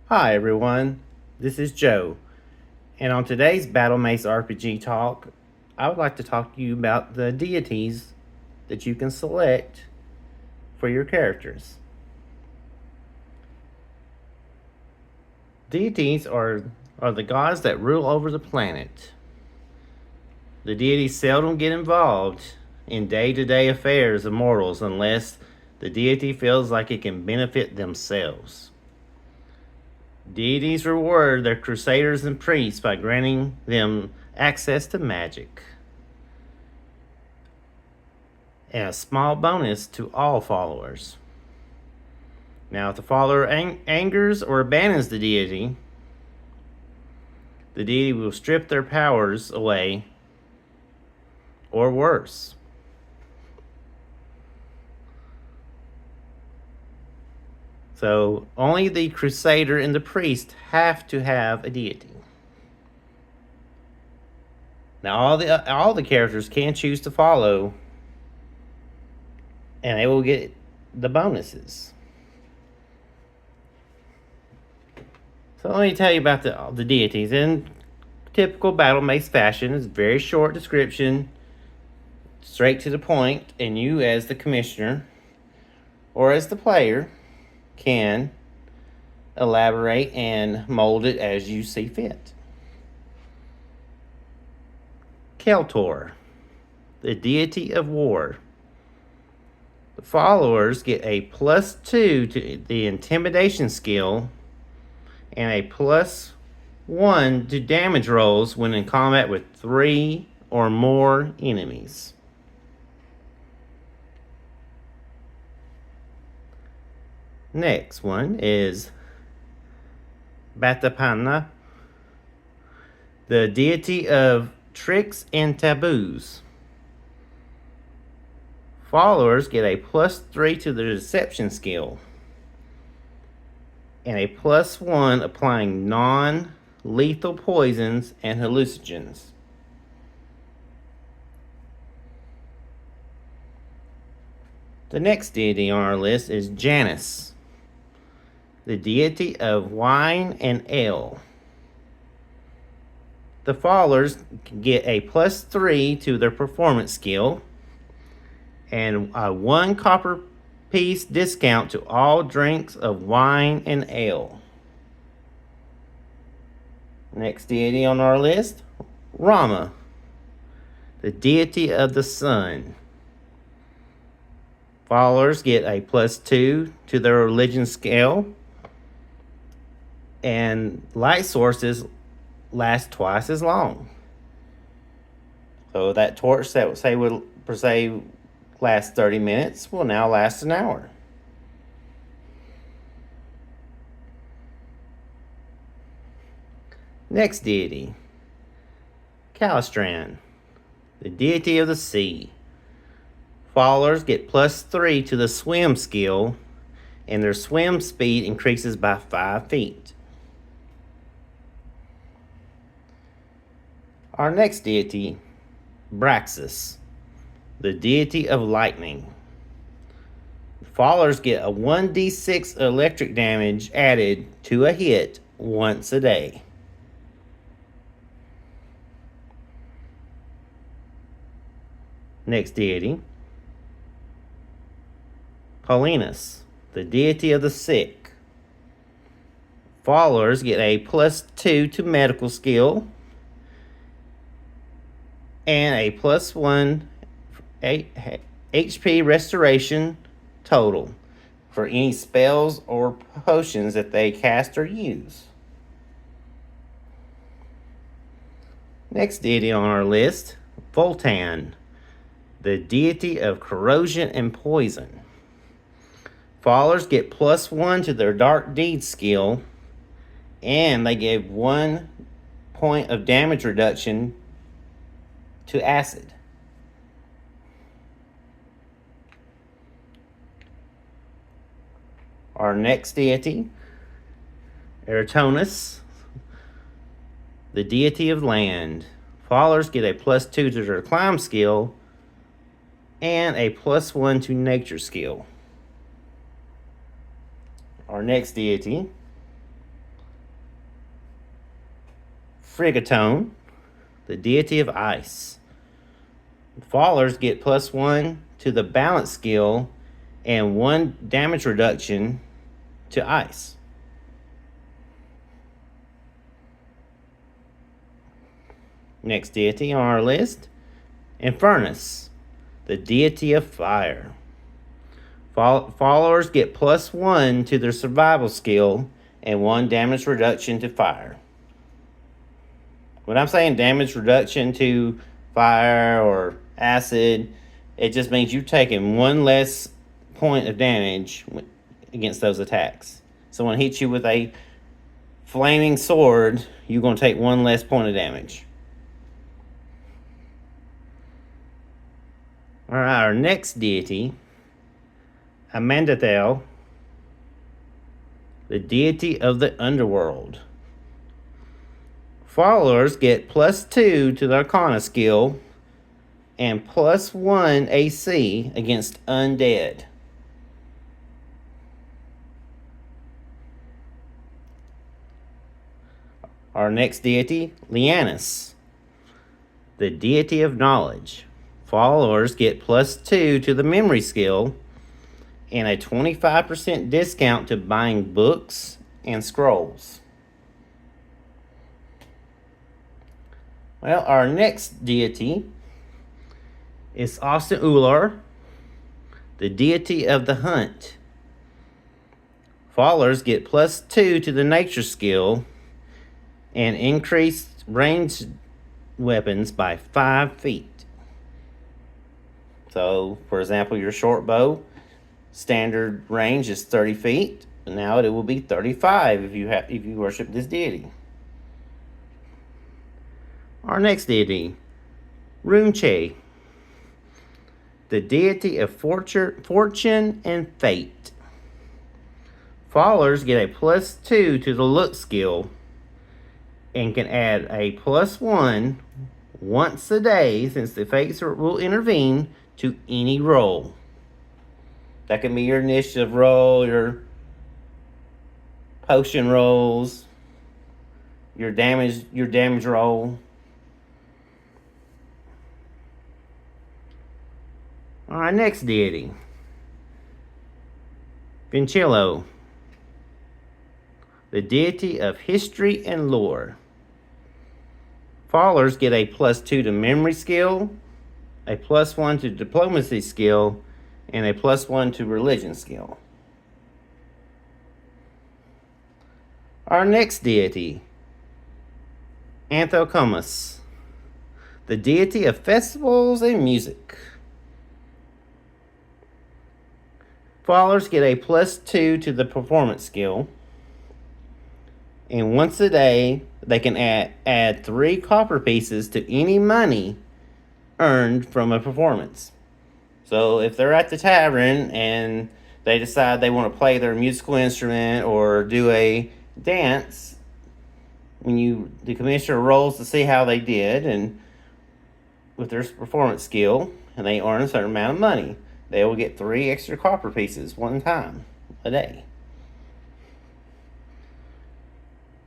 Hi everyone, this is Joe, and on today's Battle Mace RPG talk, I would like to talk to you about the deities that you can select for your characters. Deities are the gods that rule over the planet. The deities seldom get involved in day to day affairs of mortals unless the deity feels like it can benefit themselves. Deities reward their crusaders and priests by granting them access to magic and a small bonus to all followers. Now, if the follower angers or abandons the deity will strip their powers away, or worse. So, only the crusader and the priest have to have a deity. Now, all the characters can choose to follow, and they will get the bonuses. So let me tell you about the deities. In typical Battle Mace fashion, it's a very short description, straight to the point, and you as the commissioner or as the player can elaborate and mold it as you see fit. Keltor, the deity of war. The followers get a +2 to the intimidation skill and a +1 to damage rolls when in combat with 3 or more enemies. Next one is Batapana, the deity of tricks and taboos. Followers get a +3 to the deception skill and a +1 applying non-lethal poisons and hallucinogens. The next deity on our list is Janus, the deity of wine and ale. The followers get a +3 to their performance skill and a 1 copper piece discount to all drinks of wine and ale. Next deity on our list, Rama, the deity of the sun. Followers get a +2 to their religion scale, and light sources last twice as long. So that torch that would say last 30 minutes will now last an hour. Next deity, Calistran, the deity of the sea. Followers get +3 to the swim skill, and their swim speed increases by 5 feet. Our next deity, Braxis, the deity of lightning. Followers get a 1d6 electric damage added to a hit once a day. Next deity, Paulinus, the deity of the sick. Followers get a +2 to medical skill and a +1 HP restoration total for any spells or potions that they cast or use. Next deity on our list, Voltan, the deity of corrosion and poison. Followers get +1 to their dark deed skill, and they give 1 point of damage reduction to acid. Our next deity, Eritonus, the deity of land. Followers get a +2 to their climb skill and a +1 to nature skill. Our next deity, Frigatone, the deity of ice. Fallers get +1 to the balance skill and 1 damage reduction to ice. Next deity on our list, Infernus, the deity of fire. Followers get +1 to their survival skill and 1 damage reduction to fire. When I'm saying damage reduction to fire or acid, it just means you're taking 1 less point of damage against those attacks. Someone hits you with a flaming sword, you're going to take 1 less point of damage. All right, our next deity, Amandathel, the deity of the underworld. Followers get +2 to the Arcana skill and +1 AC against undead. Our next deity, Lianus, the deity of knowledge. Followers get +2 to the memory skill and a 25% discount to buying books and scrolls. Well, our next deity is Austin Ular, the deity of the hunt. Followers get +2 to the nature skill and increased ranged weapons by 5 feet. So, for example, your short bow standard range is 30 feet. Now it will be 35 if you worship this deity. Our next deity, Runche, the deity of fortune and fate. Followers get a +2 to the look skill and can add a +1 once a day, since the fates will intervene, to any roll. That can be your initiative roll, your potion rolls, your damage roll. Alright, next deity, Vincillo, the deity of history and lore. Followers get a +2 to memory skill, a +1 to diplomacy skill, and a +1 to religion skill. Our next deity, Anthocomus, the deity of festivals and music. Followers get a +2 to the performance skill, and once a day they can add 3 copper pieces to any money earned from a performance. So if they're at the tavern and they decide they want to play their musical instrument or do a dance, the commissioner rolls to see how they did and with their performance skill, and they earn a certain amount of money, they will get 3 extra copper pieces one time a day.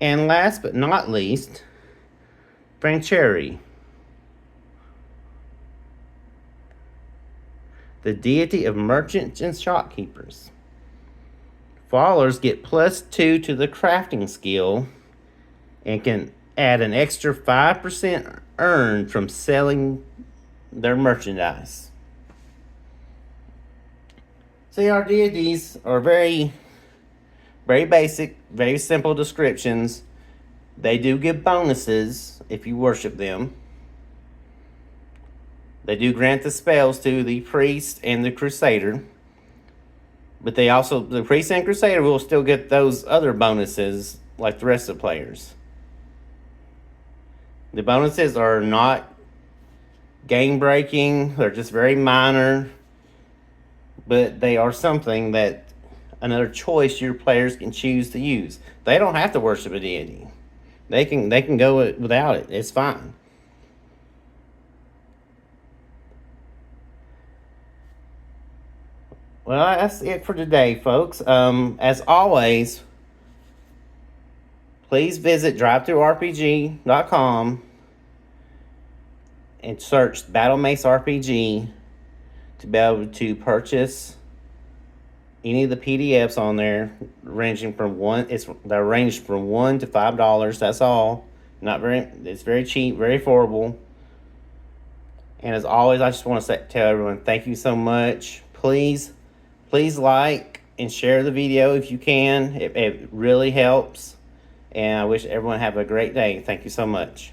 And last but not least, Francheri, the deity of merchants and shopkeepers. Followers get +2 to the crafting skill and can add an extra 5% earned from selling their merchandise. See, our deities are very, very basic, very simple descriptions. They do give bonuses if you worship them. They do grant the spells to the priest and the crusader. But the priest and crusader will still get those other bonuses like the rest of the players. The bonuses are not game breaking, they're just very minor. But they are something that another choice your players can choose to use. They don't have to worship a deity. They can go without it. It's fine. Well, that's it for today, folks. As always, please visit drivethrurpg.com and search Battle Mace RPG to be able to purchase any of the PDFs on there, ranging from they're ranged from $1 to $5. That's all. It's very cheap, very affordable. And as always, I just want to tell everyone thank you so much. Please like and share the video if you can. It really helps. And I wish everyone have a great day. Thank you so much.